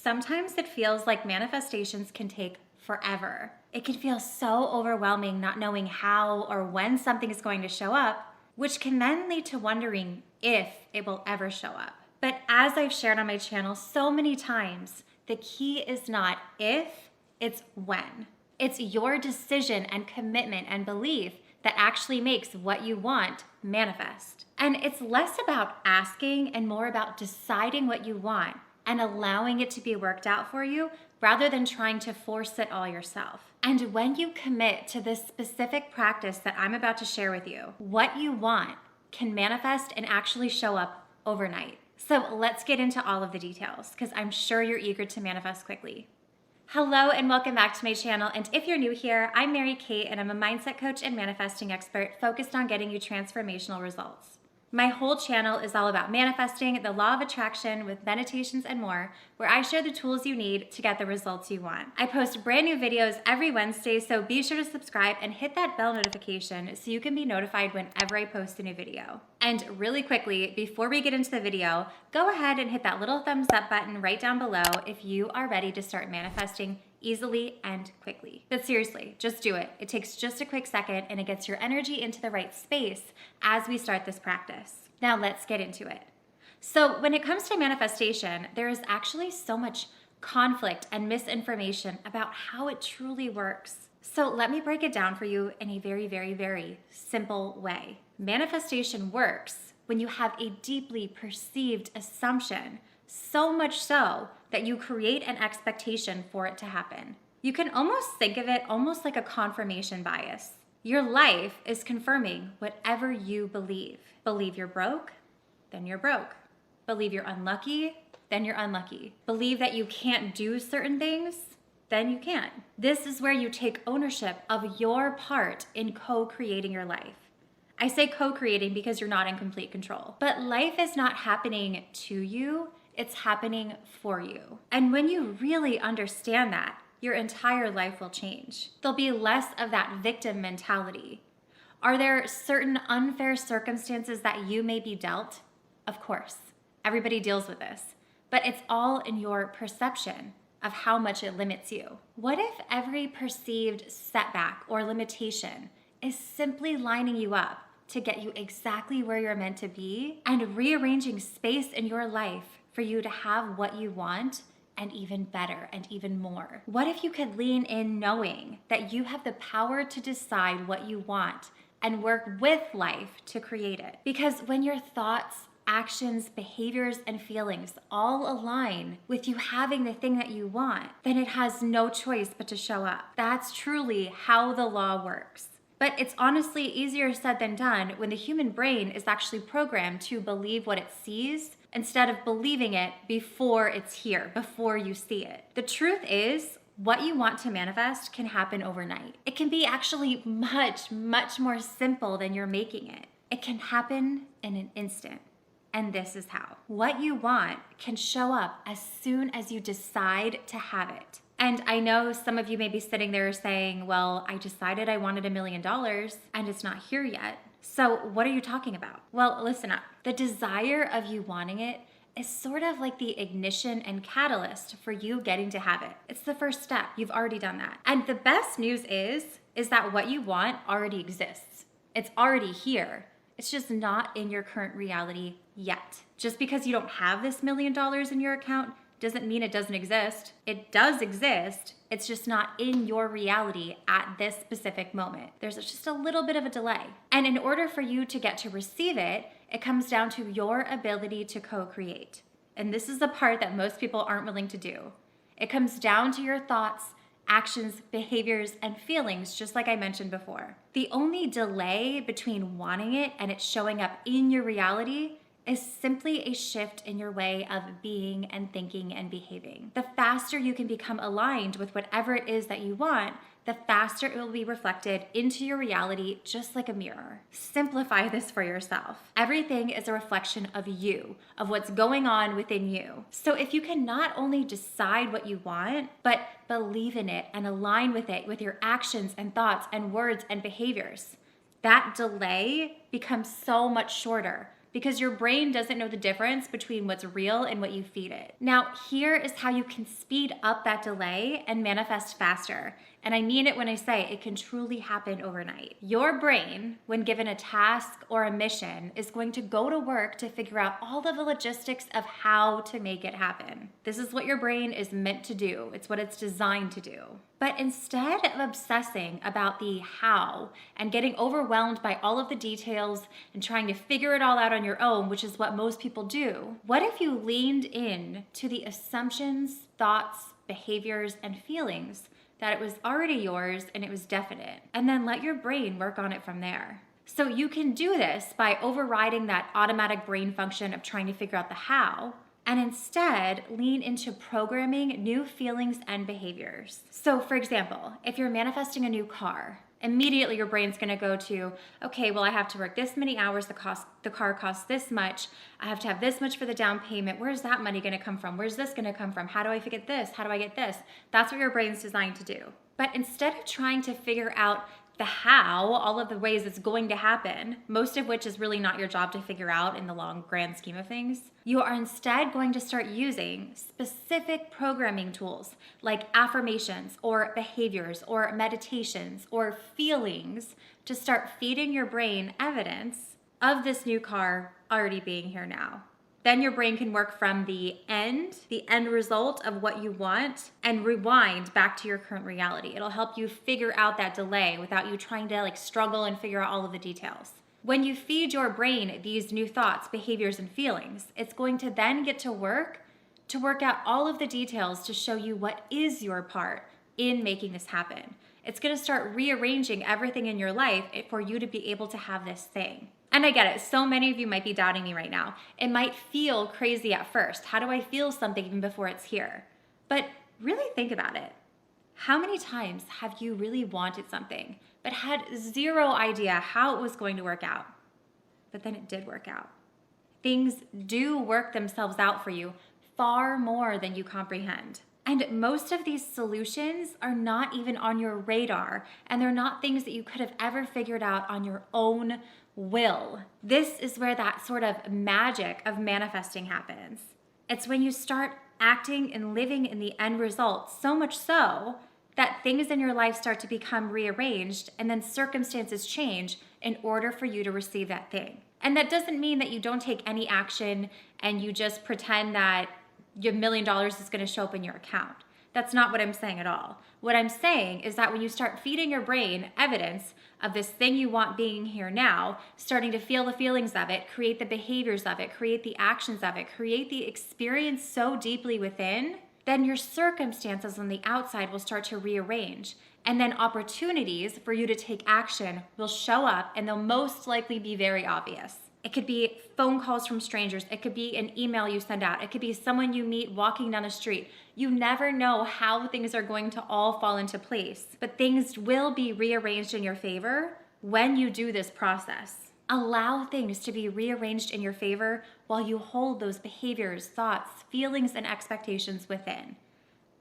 Sometimes it feels like manifestations can take forever. It can feel so overwhelming not knowing how or when something is going to show up, which can then lead to wondering if it will ever show up. But as I've shared on my channel so many times, the key is not if, it's when. It's your decision and commitment and belief that actually makes what you want manifest. And it's less about asking and more about deciding what you want and allowing it to be worked out for you rather than trying to force it all yourself. And when you commit to this specific practice that I'm about to share with you, what you want can manifest and actually show up overnight. So let's get into all of the details because I'm sure you're eager to manifest quickly. Hello and welcome back to my channel. And if you're new here, I'm Mary Kate and I'm a mindset coach and manifesting expert focused on getting you transformational results. My whole channel is all about manifesting, the law of attraction with meditations and more, where I share the tools you need to get the results you want. I post brand new videos every Wednesday, so be sure to subscribe and hit that bell notification so you can be notified whenever I post a new video. And really quickly, before we get into the video, go ahead and hit that little thumbs up button right down below if you are ready to start manifesting easily and quickly. But seriously, just do it. It takes just a quick second and it gets your energy into the right space as we start this practice. Now let's get into it. So when it comes to manifestation, there is actually so much conflict and misinformation about how it truly works. So let me break it down for you in a very, very, very simple way. Manifestation works when you have a deeply perceived assumption, so much so that you create an expectation for it to happen. You can almost think of it almost like a confirmation bias. Your life is confirming whatever you believe. Believe you're broke, then you're broke. Believe you're unlucky, then you're unlucky. Believe that you can't do certain things, then you can't. This is where you take ownership of your part in co-creating your life. I say co-creating because you're not in complete control. But life is not happening to you, it's happening for you. And when you really understand that, your entire life will change. There'll be less of that victim mentality. Are there certain unfair circumstances that you may be dealt? Of course, everybody deals with this, but it's all in your perception of how much it limits you. What if every perceived setback or limitation is simply lining you up to get you exactly where you're meant to be and rearranging space in your life for you to have what you want and even better and even more? What if you could lean in knowing that you have the power to decide what you want and work with life to create it? Because when your thoughts, actions, behaviors, and feelings all align with you having the thing that you want, then it has no choice but to show up. That's truly how the law works. But it's honestly easier said than done when the human brain is actually programmed to believe what it sees instead of believing it before it's here, before you see it. The truth is, what you want to manifest can happen overnight. It can be actually much, much more simple than you're making it. It can happen in an instant. And this is how. What you want can show up as soon as you decide to have it. And I know some of you may be sitting there saying, well, I decided I wanted $1 million and it's not here yet. So what are you talking about? Well, listen up. The desire of you wanting it is sort of like the ignition and catalyst for you getting to have it. It's the first step. You've already done that. And the best news is that what you want already exists. It's already here. It's just not in your current reality yet. Just because you don't have this $1 million in your account doesn't mean it doesn't exist. It does exist. It's just not in your reality at this specific moment. There's just a little bit of a delay. And in order for you to get to receive it, it comes down to your ability to co-create. And this is the part that most people aren't willing to do. It comes down to your thoughts, actions, behaviors, and feelings, just like I mentioned before. The only delay between wanting it and it showing up in your reality is simply a shift in your way of being and thinking and behaving. The faster you can become aligned with whatever it is that you want, the faster it will be reflected into your reality, just like a mirror. Simplify this for yourself. Everything is a reflection of you, of what's going on within you. So if you can not only decide what you want, but believe in it and align with it with your actions and thoughts and words and behaviors, that delay becomes so much shorter because your brain doesn't know the difference between what's real and what you feed it. Now, here is how you can speed up that delay and manifest faster. And I mean it when I say it can truly happen overnight. Your brain, when given a task or a mission, is going to go to work to figure out all of the logistics of how to make it happen. This is what your brain is meant to do. It's what it's designed to do. But instead of obsessing about the how and getting overwhelmed by all of the details and trying to figure it all out on your own, which is what most people do, what if you leaned in to the assumptions, thoughts, behaviors, and feelings that it was already yours and it was definite, and then let your brain work on it from there? So you can do this by overriding that automatic brain function of trying to figure out the how, and instead lean into programming new feelings and behaviors. So for example, if you're manifesting a new car, immediately your brain's gonna go to, okay, well, I have to work this many hours, the car costs this much, I have to have this much for the down payment, where's that money gonna come from? Where's this gonna come from? How do I get this? How do I get this? That's what your brain's designed to do. But instead of trying to figure out the how, all of the ways it's going to happen, most of which is really not your job to figure out in the long grand scheme of things, you are instead going to start using specific programming tools like affirmations or behaviors or meditations or feelings to start feeding your brain evidence of this new car already being here now. Then your brain can work from the end result of what you want, and rewind back to your current reality. It'll help you figure out that delay without you trying to struggle and figure out all of the details. When you feed your brain these new thoughts, behaviors, and feelings, it's going to then get to work out all of the details to show you what is your part in making this happen. It's going to start rearranging everything in your life for you to be able to have this thing. And I get it, so many of you might be doubting me right now. It might feel crazy at first. How do I feel something even before it's here? But really think about it. How many times have you really wanted something, but had zero idea how it was going to work out? But then it did work out. Things do work themselves out for you far more than you comprehend. And most of these solutions are not even on your radar, and they're not things that you could have ever figured out on your own will. This is where that sort of magic of manifesting happens. It's when you start acting and living in the end result, so much so that things in your life start to become rearranged, and then circumstances change in order for you to receive that thing. And that doesn't mean that you don't take any action and you just pretend that your $1 million is going to show up in your account. That's not what I'm saying at all. What I'm saying is that when you start feeding your brain evidence of this thing you want being here now, starting to feel the feelings of it, create the behaviors of it, create the actions of it, create the experience so deeply within, then your circumstances on the outside will start to rearrange. And then opportunities for you to take action will show up, and they'll most likely be very obvious. It could be phone calls from strangers. It could be an email you send out. It could be someone you meet walking down the street. You never know how things are going to all fall into place, but things will be rearranged in your favor when you do this process. Allow things to be rearranged in your favor while you hold those behaviors, thoughts, feelings, and expectations within.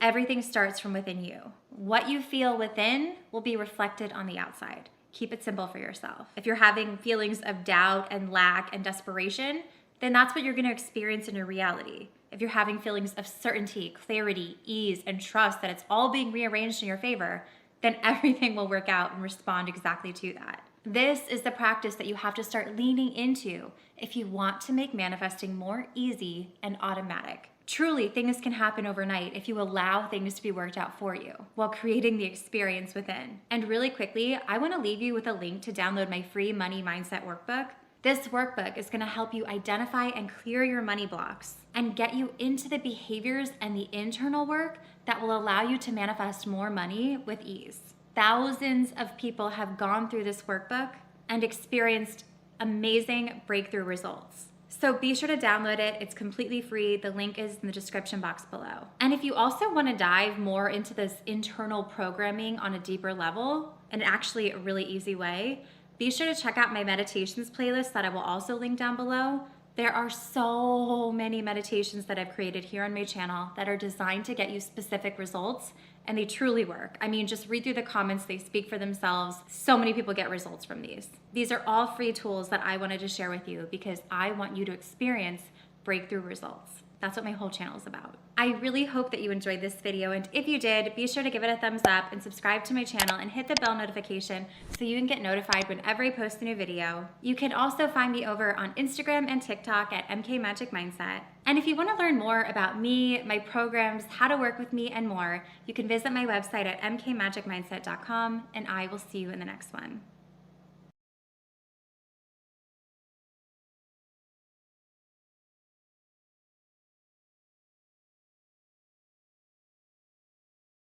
Everything starts from within you. What you feel within will be reflected on the outside. Keep it simple for yourself. If you're having feelings of doubt and lack and desperation, then that's what you're going to experience in your reality. If you're having feelings of certainty, clarity, ease, and trust that it's all being rearranged in your favor, then everything will work out and respond exactly to that. This is the practice that you have to start leaning into if you want to make manifesting more easy and automatic. Truly, things can happen overnight if you allow things to be worked out for you while creating the experience within. And really quickly, I want to leave you with a link to download my free money mindset workbook. This workbook is going to help you identify and clear your money blocks and get you into the behaviors and the internal work that will allow you to manifest more money with ease. Thousands of people have gone through this workbook and experienced amazing breakthrough results. So be sure to download it. It's completely free. The link is in the description box below. And if you also want to dive more into this internal programming on a deeper level, and actually a really easy way, be sure to check out my meditations playlist that I will also link down below. There are so many meditations that I've created here on my channel that are designed to get you specific results, and they truly work. I mean, just read through the comments, they speak for themselves. So many people get results from these. These are all free tools that I wanted to share with you because I want you to experience breakthrough results. That's what my whole channel is about. I really hope that you enjoyed this video, and if you did, be sure to give it a thumbs up and subscribe to my channel and hit the bell notification so you can get notified whenever I post a new video. You can also find me over on Instagram and TikTok at MK Magic Mindset. And if you want to learn more about me, my programs, how to work with me, and more, you can visit my website at mkmagicmindset.com, and I will see you in the next one.